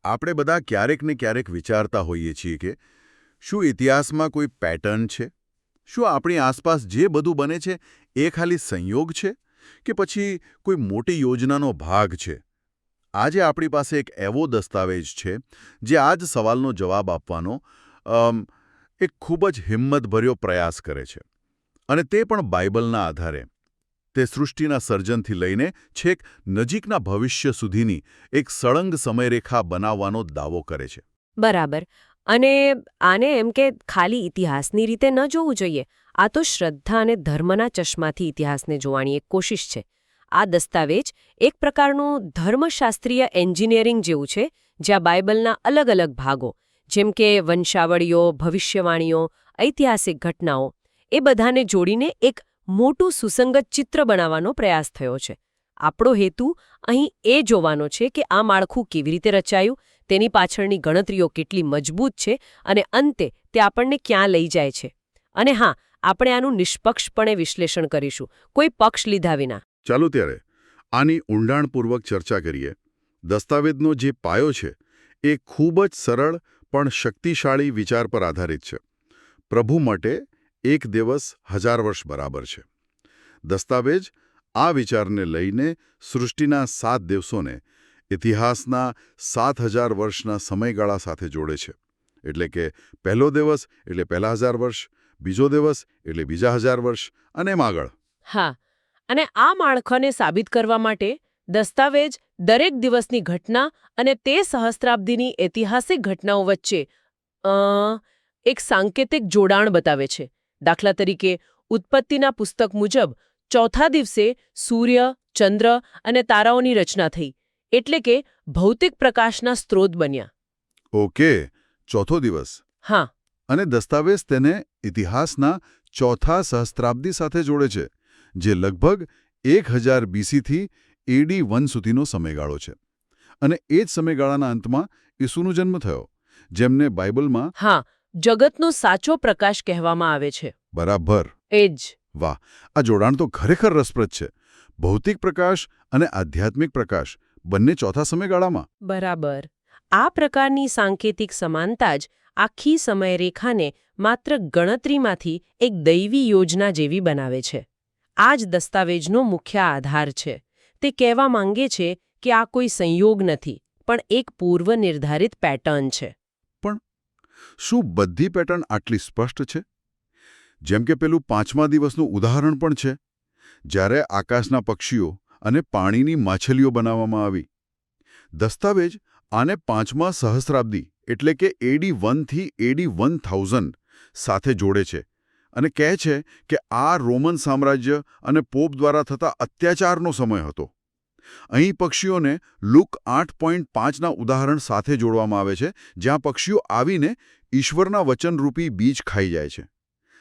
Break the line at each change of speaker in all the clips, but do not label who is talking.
આપણે બધા ક્યારેક ને ક્યારેક વિચારતા હોઈએ છીએ કે શું ઇતિહાસમાં કોઈ પેટર્ન છે? શું આપણી આસપાસ જે બધું બને છે એ ખાલી સંયોગ છે કે પછી કોઈ મોટી યોજનાનો ભાગ છે? આજે આપણી પાસે એક એવો દસ્તાવેજ છે જે આ જ સવાલનો જવાબ આપવાનો એક ખૂબ જ હિંમતભર્યો પ્રયાસ કરે છે, અને તે પણ બાઇબલના આધારે. તે સૃષ્ટિના સર્જનથી લઈને છેક નજીકના ભવિષ્ય સુધીની એક સળંગ સમયરેખા બનાવવાનો દાવો કરે છે.
બરાબર. અને આને એમ કે ખાલી ઇતિહાસની રીતે ન જોવું જોઈએ. આ તો શ્રદ્ધા અને ધર્મના ચશ્માથી ઇતિહાસને જોવાની એક કોશિશ છે. આ દસ્તાવેજ એક પ્રકારનું ધર્મશાસ્ત્રીય એન્જિનિયરિંગ જેવું છે, જ્યાં બાઇબલના અલગ અલગ ભાગો જેમ કે વંશાવળીઓ, ભવિષ્યવાણીઓ, ઐતિહાસિક ઘટનાઓ એ બધાને જોડીને એક મોટું સુસંગત ચિત્ર બનાવવાનો પ્રયાસ થયો છે. આપણો હેતુ અહીં એ જોવાનો છે કે આ માળખું કેવી રીતે રચાયું, તેની પાછળની ગણતરીઓ કેટલી મજબૂત છે અને અંતે તે આપણને ક્યાં લઈ જાય છે. અને હા, આપણે આનું નિષ્પક્ષપણે વિશ્લેષણ કરીશું, કોઈ પક્ષ લીધા વિના.
ચાલો ત્યારે આની ઊંડાણપૂર્વક ચર્ચા કરીએ. દસ્તાવેજનો જે પાયો છે એ ખૂબ જ સરળ પણ શક્તિશાળી વિચાર પર આધારિત છે. પ્રભુ માટે એક દિવસ 1000 વર્ષ બરાબર છે. દસ્તાવેજ આ વિચારને લઈને સૃષ્ટિના 7 દિવસોને ઇતિહાસના 7000 વર્ષના સમયગાળા સાથે જોડે છે. એટલે કે પહેલો દિવસ એટલે પહેલા 1000 વર્ષ, બીજો દિવસ એટલે બીજા 1000 વર્ષ, અને એમ આગળ.
હા, અને આ માળખાને સાબિત કરવા માટે દસ્તાવેજ દરેક દિવસની ઘટના અને તે સહસ્ત્રાબ્દીની ઐતિહાસિક ઘટનાઓ વચ્ચે એક સાંકેતિક જોડાણ બતાવે છે. દાખલા તરીકે, ઉત્પત્તિના પુસ્તક મુજબ ચોથા દિવસે સૂર્ય, ચંદ્ર અને તારાઓની રચના થઈ, એટલે કે ભૌતિક પ્રકાશના સ્ત્રોત બન્યા.
ઓકે, ચોથો દિવસ.
હા.
અને દસ્તાવેજ તેને ઇતિહાસના ચોથા સહસ્ત્રાબ્દી સાથે જોડે છે, જે લગભગ 1000 BC થી AD 1 સુધીનો સમયગાળો છે. અને એ જ સમયગાળાના અંતમાં ઈસુનો જન્મ થયો, જેમને બાઇબલમાં
જગતનો સાચો પ્રકાશ કહેવામાં આવે છે.
બરાબર.
એ જ.
વાહ, આ જોડાણ તો ખરેખર રસપ્રદ છે. ભૌતિક પ્રકાશ અને આધ્યાત્મિક પ્રકાશ બંને ચોથા સમયગાળામાં.
બરાબર. આ પ્રકારની સાંકેતિક સમાનતા જ આખી સમયરેખાને માત્ર ગણતરીમાંથી એક દૈવી યોજના જેવી બનાવે છે. આ જ દસ્તાવેજનો મુખ્ય આધાર છે. તે કહેવા માંગે છે કે આ કોઈ સંયોગ નથી, પણ એક પૂર્વ નિર્ધારિત પેટર્ન છે.
પણ શું બધી પેટર્ન આટલી સ્પષ્ટ છે? જેમ કે પેલું 5મા દિવસનું ઉદાહરણ પણ છે, જ્યારે આકાશના પક્ષીઓ અને પાણીની માછલીઓ બનાવવામાં આવી. દસ્તાવેજ આને 5મા સહસ્ત્રાબ્દી એટલે કે AD 1 થી AD 1000 સાથે જોડે છે અને કહે છે કે આ રોમન સામ્રાજ્ય અને પોપ દ્વારા થતા અત્યાચારનો સમય હતો. અહીં પક્ષીઓને લુક 8.5ના ઉદાહરણ સાથે જોડવામાં આવે છે, જ્યાં પક્ષીઓ આવીને ઈશ્વરના વચનરૂપી બીજ ખાઈ જાય છે.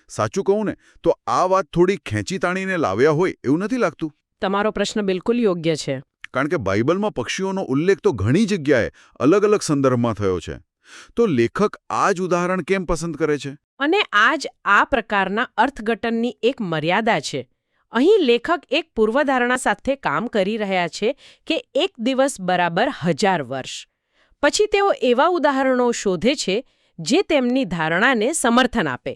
સાચું કહું ને તો આ વાત થોડી ખેંચી તાણીને લાવ્યા હોય એવું નથી લાગતું?
તમારો પ્રશ્ન બિલકુલ યોગ્ય છે.
કારણ કે બાઇબલમાં પક્ષીઓનો ઉલ્લેખ તો ઘણી જગ્યાએ અલગ અલગ સંદર્ભમાં થયો છે. તો લેખક આ જ ઉદાહરણ કેમ પસંદ કરે છે?
અને આ જ આ પ્રકારના અર્થઘટનની એક મર્યાદા છે. અહીં લેખક એક પૂર્વધારણા સાથે કામ કરી રહ્યા છે કે એક દિવસ બરાબર 1000 વર્ષ. પછી તેઓ એવા ઉદાહરણો શોધે છે જે તેમની ધારણાને સમર્થન આપે.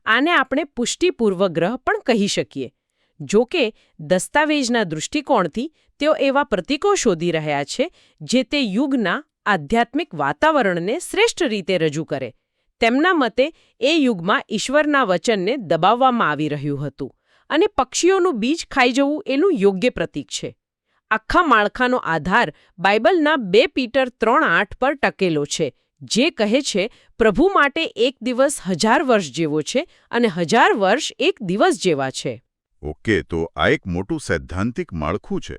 આને આપણે પુષ્ટિ પૂર્વગ્રહ પણ કહી શકીએ. જો કે દસ્તાવેજના દૃષ્ટિકોણથી તેઓ એવા પ્રતીકો શોધી રહ્યા છે જે તે યુગના આધ્યાત્મિક વાતાવરણને શ્રેષ્ઠ રીતે રજૂ કરે. તેમના મતે એ યુગમાં ઈશ્વરના વચનને દબાવવામાં આવી રહ્યું હતું, અને પક્ષીઓનું બીજ ખાઈ જવું એનું યોગ્ય પ્રતીક છે. આખા માળખાનો આધાર બાઇબલના 2 પીટર 3:8 પર ટકેલો છે, જે કહે છે પ્રભુ માટે એક દિવસ 1000 વર્ષ જેવો છે અને 1000 વર્ષ એક દિવસ જેવા છે.
ઓકે, તો આ એક મોટું સૈદ્ધાંતિક માળખું છે.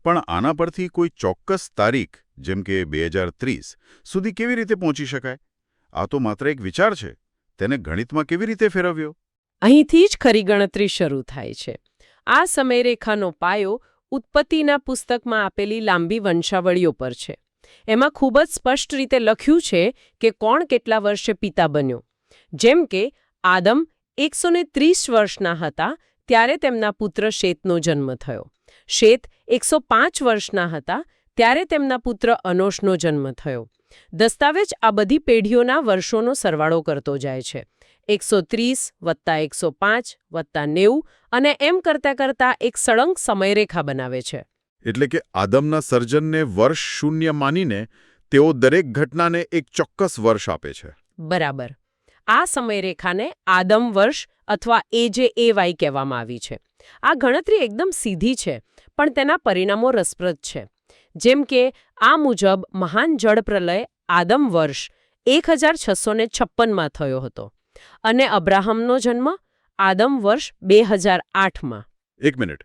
પણ આના પરથી કોઈ ચોક્કસ તારીખ જેમ કે 2030 સુધી કેવી રીતે પહોંચી શકાય? આ તો માત્ર એક વિચાર છે. તેને ગણિતમાં કેવી રીતે ફેરવ્યો?
અહીંથી જ ખરી ગણતરી શરૂ થાય છે. આ સમયરેખાનો પાયો ઉત્પત્તિના પુસ્તકમાં આપેલી લાંબી વંશાવળીઓ પર છે. એમાં ખૂબ જ સ્પષ્ટ રીતે લખ્યું છે કે કોણ કેટલા વર્ષે પિતા બન્યો. જેમ કે આદમ 130 વર્ષના હતા ત્યારે તેમના પુત્ર શેતનો જન્મ થયો. શેત 105 વર્ષના હતા ત્યારે તેમના પુત્ર અનોશનો જન્મ થયો. દસ્તાવેજ આ બધી પેઢીઓના વર્ષોનો સરવાળો કરતો જાય છે. 130 વત્તા 105 વત્તા 90 અને એમ કરતાં કરતાં એક સળંગ સમયરેખા બનાવે છે.
એટલે કે આદમના સર્જનને વર્ષ શૂન્ય માનીને તેઓ દરેક ઘટનાને એક ચોક્કસ વર્ષ આપે છે.
બરાબર. આ સમયરેખાને આદમ વર્ષ અથવા AJAY કહેવામાં આવી છે. આ ગણતરી એકદમ સીધી છે, પણ તેના પરિણામો રસપ્રદ છે. જેમ કે આ મુજબ મહાન જળપ્રલય આદમ વર્ષ 1656માં થયો હતો અને અબ્રાહમનો જન્મ આદમ વર્ષ 2008માં.
એક મિનિટ.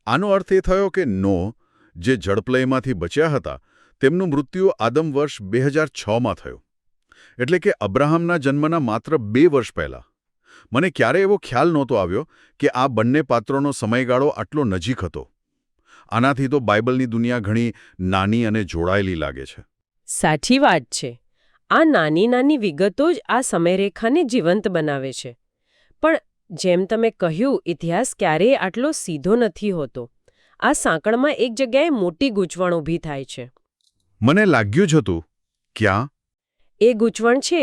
આનો અર્થ એ થયો કે નોહ, જે જળપ્રલયમાંથી બચ્યા હતા, તેમનું મૃત્યુ આદમ વર્ષ 2006માં થયું. એટલે કે અબ્રાહમના જન્મના માત્ર 2 વર્ષ પહેલા. મને ક્યારે એવો ખ્યાલ નહોતો આવ્યો કે આ બંને પાત્રોનો સમયગાળો આટલો નજીક હતો. આનાથી તો બાઇબલની દુનિયા ઘણી નાની અને જોડાયેલી લાગે છે.
સાચી વાત છે. આ નાની નાની વિગતો જ આ સમયરેખાને જીવંત બનાવે છે. પણ જેમ તમે કહ્યું, ઇતિહાસ ક્યારેય આટલો સીધો નથી હોતો. આ સાંકળમાં એક જગ્યાએ મોટી ગૂંચવણ ઊભી થાય છે.
મને લાગ્યું જ હતું. ક્યાં?
એ ગૂંચવણ છે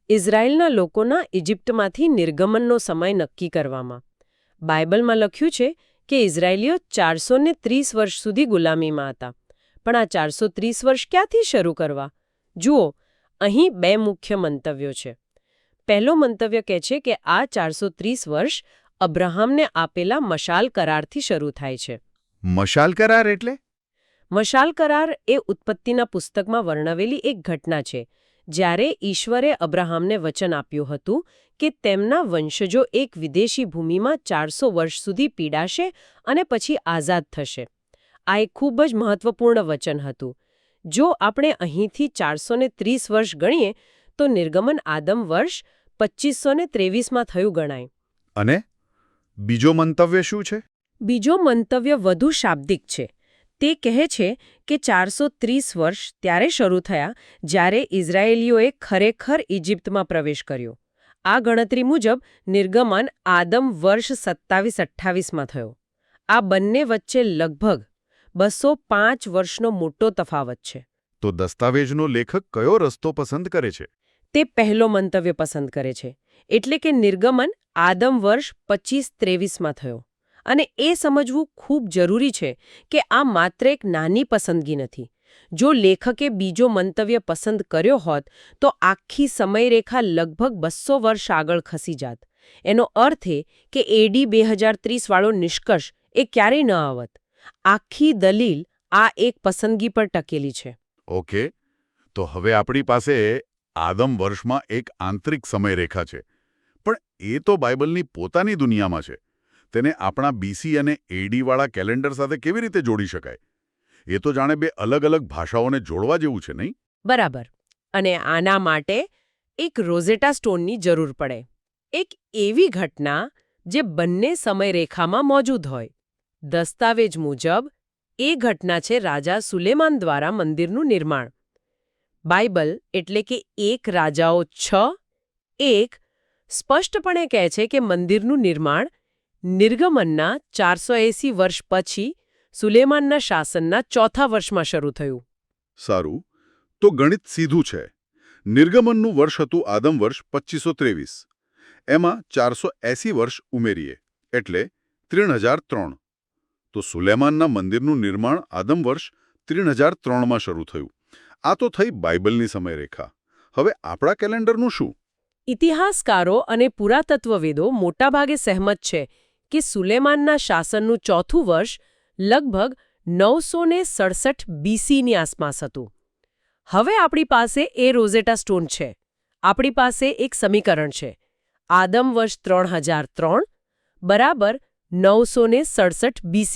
ઇઝરાયેલના લોકોના ઇજિપ્તમાંથી નિર્ગમનનો સમય નક્કી કરવામાં. બાઇબલમાં લખ્યું છે કે ઇઝરાયેલીઓ 430 વર્ષ સુધી ગુલામીમાં હતા. પણ આ 430 વર્ષ ક્યાંથી શરૂ કરવા? જુઓ, અહીં 2 મુખ્ય મંતવ્યો છે. પહેલો મંતવ્ય કહે છે કે આ 430 વર્ષ અબ્રાહમને આપેલા મશાલ કરારથી શરૂ થાય છે.
મશાલ કરાર એટલે?
મશાલ કરાર એ ઉત્પત્તિના પુસ્તકમાં વર્ણવેલી એક ઘટના છે, જ્યારે ઈશ્વરે અબ્રાહમને વચન આપ્યું હતું કે તેમના વંશજો એક વિદેશી ભૂમિમાં 400 વર્ષ સુધી પીડાશે અને પછી આઝાદ થશે. આ એક ખૂબ જ મહત્વપૂર્ણ વચન હતું. જો આપણે અહીંથી 430 વર્ષ ગણીએ તો નિર્ગમન આદમ વર્ષ 2523માં થયું ગણાય.
અને બીજો મંતવ્ય શું છે?
બીજો મંતવ્ય વધુ શાબ્દિક છે. તે કહે છે કે 430 વર્ષ ત્યારે શરૂ થયા જ્યારે ઇઝરાયેલીઓએ ખરેખર ઇજિપ્તમાં પ્રવેશ કર્યો. આ ગણતરી મુજબ નિર્ગમન આદમ વર્ષ 27-28માં થયો. આ બંને વચ્ચે લગભગ 205 વર્ષનો મોટો તફાવત છે.
તો દસ્તાવેજનો લેખક કયો રસ્તો પસંદ કરે છે?
તે પહેલો મંતવ્ય પસંદ કરે છે. એટલે કે નિર્ગમન આદમ વર્ષ 25-23માં થયો. અને એ સમજવું ખૂબ જરૂરી છે કે આ માત્ર એક નાની પસંદગી નથી. જો લેખકે બીજો મંતવ્ય પસંદ કર્યો હોત તો આખી સમયરેખા લગભગ 200 વર્ષ આગળ ખસી જાત. એનો અર્થ એ કે AD 2030 વાળો નિષ્કર્ષ એ ક્યારેય ન આવત. આખી દલીલ આ એક પસંદગી પર ટકેલી છે.
ઓકે, તો હવે આપણી પાસે આદમ વર્ષમાં એક આંતરિક સમયરેખા છે. પણ એ તો બાઇબલની પોતાની દુનિયામાં છે. તેને આપણા BC અને AD વાળા કેલેન્ડર સાથે કેવી રીતે જોડી શકાય? એ તો જાણે 2 અલગ અલગ ભાષાઓને જોડવા જેવું છે, નહીં?
બરાબર. અને આના માટે એક રોઝેટા સ્ટોનની જરૂર પડે. એક એવી ઘટના જે બંને સમયરેખામાં મોજૂદ હોય. દસ્તાવેજ મુજબ એ ઘટના છે રાજા સુલેમાન દ્વારા મંદિરનું નિર્માણ. બાઇબલ એટલે કે 1 રાજાઓ 6:1 સ્પષ્ટપણે કહે છે કે મંદિરનું નિર્માણ નિર્ગમનના 480 વર્ષ પછી સુલેમાનના શાસનના 4થા વર્ષમાં શરૂ થયું.
સારું, તો ગણિત સીધું છે. નિર્ગમનનું વર્ષ હતું આદમ વર્ષ 2523. એમાં 480 વર્ષ ઉમેરીએ એટલે 3003. તો સુલેમાનના મંદિરનું નિર્માણ આદમ વર્ષ 3003માં શરૂ થયું. આ તો થઈ બાઇબલની સમયરેખા. હવે આપણા કેલેન્ડરનું શું?
ઇતિહાસકારો અને પુરાતત્વવેદો મોટાભાગે સહેમત છે કે સુલેમાનના શાસનનું 4થું વર્ષ લગભગ 967 BCની આસપાસ હતું. હવે આપણી પાસે એ રોઝેટા સ્ટોન છે. આપણી પાસે એક સમીકરણ છે. આદમ વર્ષ 3003 બરાબર 967 BC.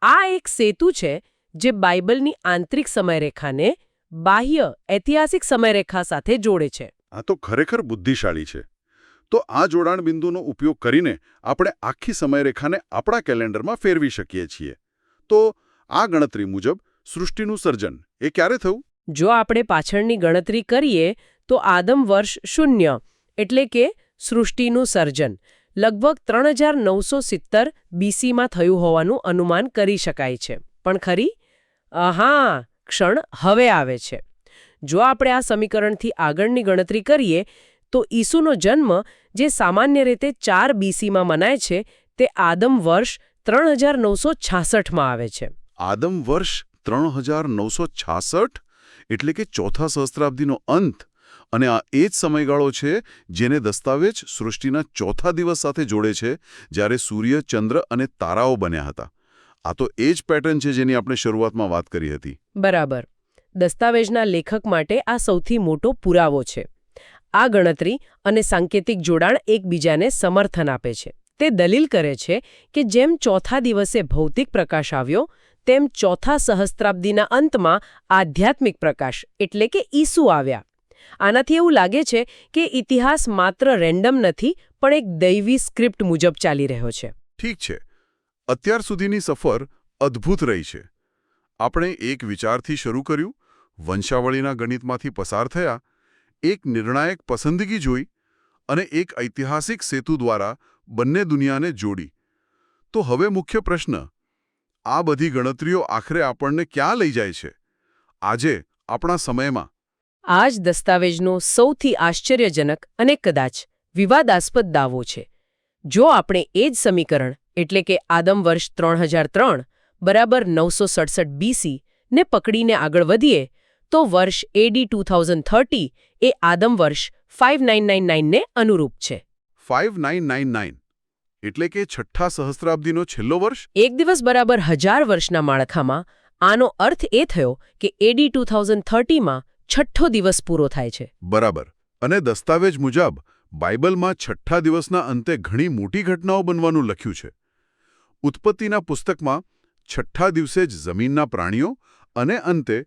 આ એક સેતુ છે જે બાઇબલની આંતરિક સમયરેખાને બાહ્ય ઐતિહાસિક સમયરેખા સાથે જોડે છે.
આ તો ખરેખર બુદ્ધિશાળી છે. તો આ જોડાણ બિંદુનો ઉપયોગ કરીને આપણે આખી સમયરેખાને આપણા કેલેન્ડરમાં ફેરવી શકીએ છીએ. તો આ ગણતરી મુજબ સૃષ્ટિનું સર્જન એ ક્યારે થયું?
જો આપણે પાછળની ગણતરી કરીએ તો આદમ વર્ષ 0 એટલે કે સૃષ્ટિનું સર્જન લગભગ 3970 BCમાં થયું હોવાનું અનુમાન કરી શકાય છે. પણ ખરી? હા, ક્ષણ હવે આવે છે. જો આપણે આ સમીકરણથી આગળની ગણતરી કરીએ તો ઈસુનો જન્મ જે સામાન્ય રીતે 4 BC-માં મનાય છે તે આદમ વર્ષ 3966માં આવે છે.
આદમ વર્ષ 3966 એટલે કે ચોથા સહસ્ત્રાબ્દીનો અંત. અને આ એ જ સમયગાળો છે જેને દસ્તાવેજ સૃષ્ટિના ચોથા દિવસ સાથે જોડે છે, જ્યારે સૂર્ય, ચંદ્ર અને તારાઓ બન્યા હતા. આ તો એ જ પેટર્ન છે જેની આપણે શરૂઆતમાં વાત કરી હતી.
બરાબર. દસ્તાવેજના લેખક માટે આ સૌથી મોટો પુરાવો છે. આ ગણતરી અને સાંકેતિક જોડાણ એકબીજાને સમર્થન આપે છે. તે દલીલ કરે છે કે જેમ ચોથા દિવસે ભૌતિક પ્રકાશ આવ્યો, તેમ ચોથા સહસ્ત્રાબ્દીના અંતમાં આધ્યાત્મિક પ્રકાશ એટલે કે ઈસુ આવ્યા. આનાથી એવું લાગે છે કે ઇતિહાસ માત્ર રેન્ડમ નથી, પણ એક દૈવી સ્ક્રિપ્ટ મુજબ ચાલી રહ્યો છે.
ઠીક છે. અત્યાર સુધીની સફર અદ્ભુત રહી છે. આપણે એક વિચારથી શરૂ કર્યું, વંશાવળીના ગણિતમાંથી પસાર થયા, એક નિર્ણાયક પસંદગી જોઈ અને એક ઐતિહાસિક સેતુ દ્વારા બંને દુનિયાને જોડી. તો હવે મુખ્ય પ્રશ્ન, આ બધી ગણતરીઓ આખરે આપણને ક્યાં લઈ જાય છે? આજે, આપણા સમયમાં.
આ જ દસ્તાવેજનો સૌથી આશ્ચર્યજનક અને કદાચ વિવાદાસ્પદ દાવો છે. જો આપણે એ જ સમીકરણ એટલે કે આદમ વર્ષ 3003 બરાબર 967 BC ને પકડીને આગળ વધીએ તો વર્ષ AD 2030 એ આદમ વર્ષ 5999 ને અનુરૂપ છે.
5999 એટલે કે છઠ્ઠા સહસ્ત્રાબ્દીનો છેલ્લો વર્ષ?
એક દિવસ બરાબર 1000 વર્ષના માળખામાં આનો અર્થ એ થયો કે AD 2030માં છઠ્ઠો દિવસ પૂરો થાય છે.
બરાબર. અને દસ્તાવેજ મુજબ બાઇબલમાં છઠ્ઠા દિવસના અંતે ઘણી મોટી ઘટનાઓ બનવાનું લખ્યું છે. ઉત્પત્તિના પુસ્તકમાં છઠ્ઠા દિવસે જ જમીનના પ્રાણીઓ અને અંતે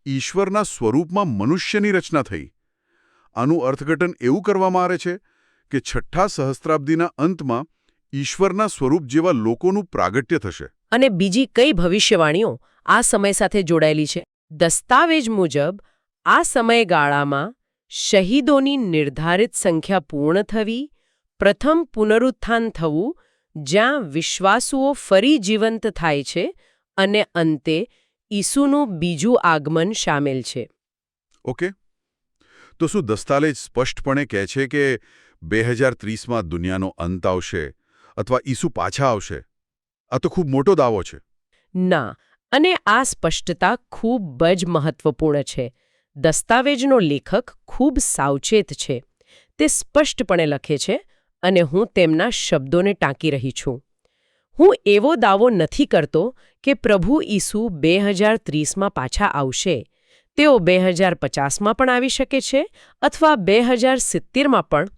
ઈશ્વરના સ્વરૂપમાં મનુષ્યની રચના થઈ. આનું અર્થઘટન એવું કરવામાં આવે છે કે છઠ્ઠા સહસ્ત્રાબ્દીના અંતમાં ઈશ્વરના સ્વરૂપ જેવા લોકોનું પ્રાગટ્ય થશે.
અને બીજી કઈ ભવિષ્યવાણીઓ આ સમય સાથે જોડાયેલી છે? દસ્તાવેજ મુજબ આ સમયગાળામાં શહીદોની નિર્ધારિત સંખ્યા પૂર્ણ થવી, પ્રથમ પુનરુત્થાન થવું, જ્યાં વિશ્વાસુઓ ફરી જીવંત થાય છે, અને અંતે ઈસુનું બીજું આગમન શામેલ છે.
ઓકે. તો શું દસ્તાવેજ સ્પષ્ટપણે કહે છે કે 2030માં દુનિયાનો અંત આવશે અથવા ઈસુ પાછા આવશે? આ તો ખૂબ મોટો દાવો છે.
ના, અને આ સ્પષ્ટતા ખૂબ જ મહત્વપૂર્ણ છે. દસ્તાવેજનો લેખક ખૂબ સાવચેત છે. તે સ્પષ્ટપણે લખે છે, અને હું તેમના શબ્દોને ટાંકી રહી છું. હું એવો દાવો નથી કરતો કે પ્રભુ ઈસુ 2030માં પાછા આવશે. તેઓ 2050માં પણ આવી શકે છે અથવા 2070માં પણ.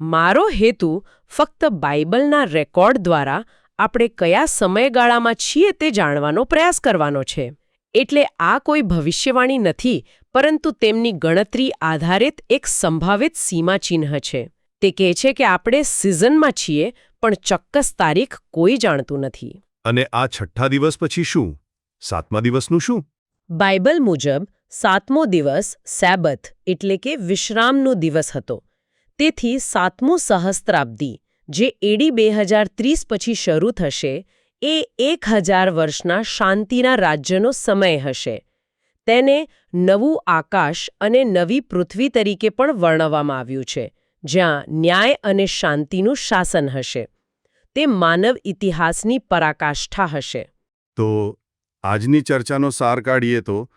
મારો હેતુ ફક્ત બાઇબલના રેકોર્ડ દ્વારા આપણે કયા સમયગાળામાં છીએ તે જાણવાનો પ્રયાસ કરવાનો છે. એટલે આ કોઈ ભવિષ્યવાણી નથી, પરંતુ તેમની ગણતરી આધારિત એક સંભવિત સીમાચિહ્ન છે. તે કહે છે કે આપણે સિઝનમાં છીએ, પણ ચોક્કસ તારીખ કોઈ જાણતું નથી.
અને આ છઠ્ઠા દિવસ પછી શું? સાતમા દિવસનું શું?
બાઇબલ મુજબ સાતમો દિવસ સેબથ એટલે કે વિશ્રામનો દિવસ હતો. તેથી સાતમું સહસ્ત્રાબ્દી, જે AD 2030 પછી શરૂ થશે, એ 1000 વર્ષના શાંતિના રાજ્યનો સમય હશે. તેને નવું આકાશ અને નવી પૃથ્વી તરીકે પણ વર્ણવવામાં આવ્યું છે, જ્યાં ન્યાય અને શાંતિનું શાસન હશે. તે માનવ ઇતિહાસની પરાકાષ્ઠા હશે.
તો આજની ચર્ચાનો સાર કાઢીએ તો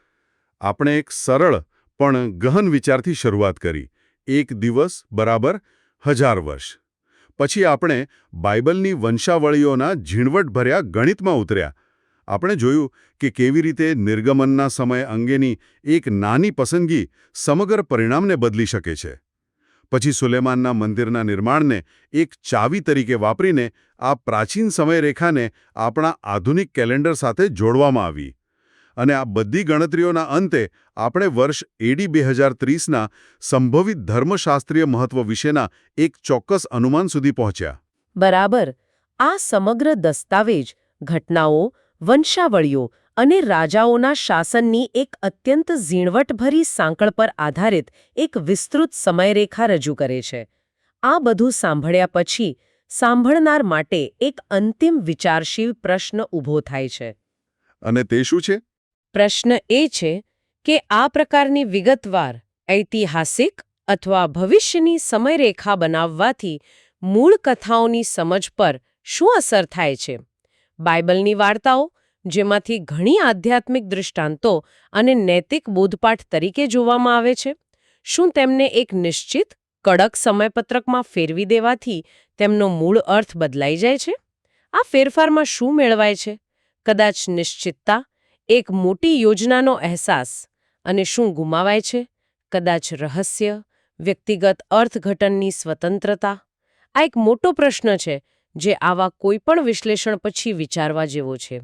આપણે એક સરળ પણ ગહન વિચારથી શરૂઆત કરી. એક દિવસ બરાબર 1000 વર્ષ. પછી આપણે બાઇબલની વંશાવળીઓના ઝીણવટભર્યા ગણિતમાં ઉતર્યા. આપણે જોયું કે કેવી રીતે નિર્ગમનના સમય અંગેની એક નાની પસંદગી સમગ્ર પરિણામને બદલી શકે છે. પછી સુલેમાનના મંદિરના નિર્માણને એક ચાવી તરીકે વાપરીને આ પ્રાચીન સમયરેખાને આપણા આધુનિક કેલેન્ડર સાથે જોડવામાં આવી. અને આ બધી ગણતરીઓના અંતે આપણે વર્ષ AD 2030ના સંભવિત ધર્મશાસ્ત્રીય મહત્વ વિશેના એક ચોક્કસ અનુમાન સુધી પહોંચ્યા.
બરાબર. આ સમગ્ર દસ્તાવેજ ઘટનાઓ, વંશાવળીઓ અને રાજાઓના શાસનની એક અત્યંત ઝીણવટભરી સાંકળ પર આધારિત એક વિસ્તૃત સમયરેખા રજૂ કરે છે. આ બધું સાંભળ્યા પછી સાંભળનાર માટે એક અંતિમ વિચારશીલ પ્રશ્ન ઊભો થાય છે.
અને તે શું છે?
પ્રશ્ન એ છે કે આ પ્રકારની વિગતવાર ઐતિહાસિક અથવા ભવિષ્યની સમયરેખા બનાવવાથી મૂળ કથાઓની સમજ પર શું અસર થાય છે? બાઇબલની વાર્તાઓ, જેમાંથી ઘણી આધ્યાત્મિક દૃષ્ટાંતો અને નૈતિક બોધપાઠ તરીકે જોવામાં આવે છે, શું તેમને એક નિશ્ચિત, કડક સમયપત્રકમાં ફેરવી દેવાથી તેમનો મૂળ અર્થ બદલાઈ જાય છે? આ ફેરફારમાં શું મેળવાય છે? કદાચ નિશ્ચિતતા, એક મોટી યોજનાનો અહેસાસ, અને શું ગુમાવાય છે? કદાચ રહસ્ય, વ્યક્તિગત અર્થઘટનની સ્વતંત્રતા. આ એક મોટો પ્રશ્ન છે જે આવા કોઈપણ વિશ્લેષણ પછી વિચારવા જેવો છે.